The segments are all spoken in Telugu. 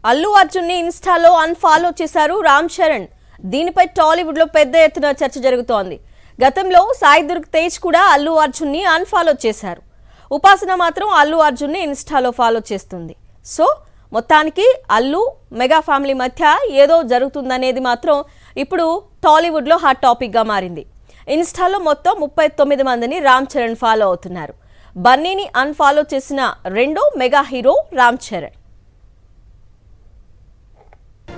అల్లు అర్జున్ ని ఇన్స్టాలో అన్ఫాలో చేశారు రామ్ చరణ్. దీనిపై టాలీవుడ్ లో పెద్ద ఎత్తున చర్చ జరుగుతోంది. గతంలో సాయి దుర్గ్ తేజ్ కూడా అల్లు అర్జున్ ని అన్ఫాలో చేశారు. ఉపాసన మాత్రం అల్లు అర్జున్ ని ఇన్స్టాలో ఫాలో చేస్తుంది. సో మొత్తానికి అల్లు మెగా ఫ్యామిలీ మధ్య ఏదో జరుగుతుందనేది మాత్రం ఇప్పుడు టాలీవుడ్ లో హాట్ టాపిక్ గా మారింది. ఇన్స్టాలో మొత్తం 39 మందిని రామ్ చరణ్ ఫాలో అవుతున్నారు. బన్నీని అన్ఫాలో చేసిన రెండో మెగా హీరో రామ్ చరణ్.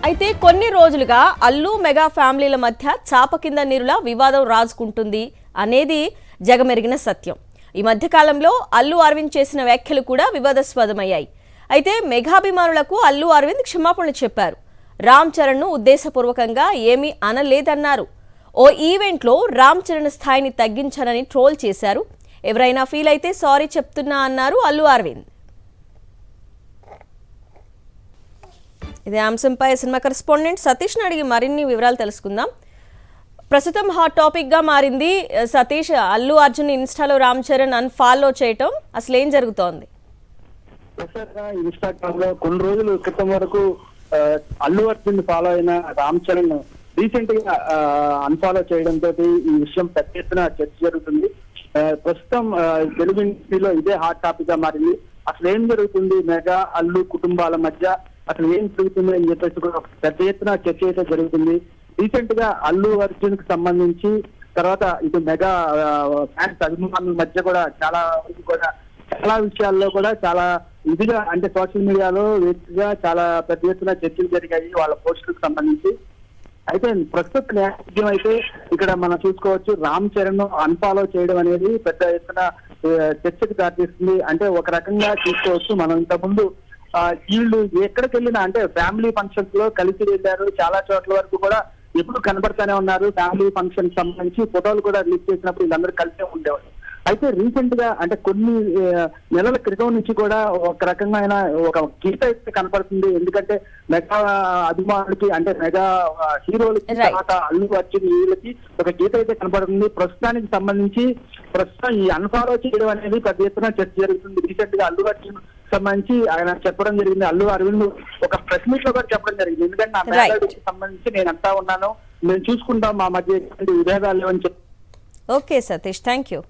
అయితే కొన్ని రోజులుగా అల్లు మెగా ఫ్యామిలీల మధ్య చాప కింద నీరులా వివాదం రాజుకుంటుంది అనేది జగమెరిగిన సత్యం. ఈ మధ్యకాలంలో అల్లు అరవింద్ చేసిన వ్యాఖ్యలు కూడా వివాదాస్పదమయ్యాయి. అయితే మెగాభిమానులకు అల్లు అరవింద్ క్షమాపణ చెప్పారు. రామ్ చరణ్ను ఉద్దేశపూర్వకంగా ఏమీ అనలేదన్నారు. ఓ ఈవెంట్లో రామ్ చరణ్ స్థాయిని తగ్గించానని ట్రోల్ చేశారు. ఎవరైనా ఫీల్ అయితే సారీ చెప్తున్నా అన్నారు అల్లు అరవింద్. ఇదే అంశంపై సినిమా కరెస్పాండెంట్ సతీష్ని అడిగి మరిన్ని వివరాలు తెలుసుకుందాం. ప్రస్తుతం హాట్ టాపిక్ గా మారింది. సతీష్, అల్లు అర్జున్ ఇన్స్టాలో రామ్ చరణ్ అన్ఫాలో చేయటం అసలు ఏం జరుగుతోంది? ఇన్స్టాగ్రామ్ లో కొన్ని రోజుల క్రితం వరకు అల్లు అర్జున్ ఫాలో అయిన రామ్ చరణ్ రీసెంట్ గా అన్ఫాలో చేయడంతో ఈ విషయం పెద్ద ఎత్తున చర్చ జరుగుతుంది. ప్రస్తుతం తెలుగు ఇండస్ట్రీలో ఇదే హాట్ టాపిక్ గా మారింది. అసలు ఏం జరుగుతుంది, మెగా అల్లు కుటుంబాల మధ్య అసలు ఏం జరుగుతుంది అని చెప్పేసి కూడా పెద్ద ఎత్తున చర్చ అయితే జరుగుతుంది. రీసెంట్ గా అల్లు అర్జున్ కి సంబంధించి తర్వాత ఇటు మెగా ఫ్యాన్స్ అభిమానుల మధ్య కూడా చాలా విషయాల్లో కూడా చాలా ఇదిగా అంటే సోషల్ మీడియాలో వ్యక్తిగా చాలా పెద్ద ఎత్తున చర్చలు జరిగాయి వాళ్ళ పోస్టులకు సంబంధించి. అయితే ప్రస్తుత నేపథ్యం అయితే ఇక్కడ మనం చూసుకోవచ్చు, రామ్ చరణ్ అన్ఫాలో చేయడం అనేది పెద్ద ఎత్తున చర్చకు దారితీస్తుంది. అంటే ఒక రకంగా చూసుకోవచ్చు, మనం ఇంతకుముందు వీళ్ళు ఎక్కడికి వెళ్ళినా అంటే ఫ్యామిలీ ఫంక్షన్స్ లో కలిసి వెళ్ళారు. చాలా చోట్ల వరకు కూడా ఎప్పుడు కనబడతానే ఉన్నారు. ఫ్యామిలీ ఫంక్షన్ సంబంధించి ఫోటోలు కూడా రిలీజ్ చేసినప్పుడు వీళ్ళందరూ కలిసే ఉండేవాళ్ళు. అయితే రీసెంట్ గా అంటే కొన్ని నెలల క్రితం నుంచి కూడా ఒక రకమైన ఒక గీత అయితే కనపడుతుంది. ఎందుకంటే మెగా అభిమానులకి అంటే మెగా హీరోలకి తర్వాత అల్లు అర్జున్ వీళ్ళకి ఒక గీత అయితే కనపడుతుంది. ప్రస్తుతానికి సంబంధించి ప్రస్తుతం ఈ అన్ఫాలో చేయడం అనేది పెద్ద ఎత్తున చర్చ జరుగుతుంది. రీసెంట్ గా అల్లు అర్జున్ సంబంధించి ఆయన చెప్పడం జరిగింది. అల్లు అరవింద్ ఒక ప్రెస్ మీట్ లో కూడా చెప్పడం జరిగింది. ఎందుకంటే నా మ్యారేజ్కి సంబంధించి నేను అంతా ఉన్నాను, మేము చూసుకుంటాం, మా మధ్య విభేదాలు లేవని చెప్పి. Okay Satish, thank you.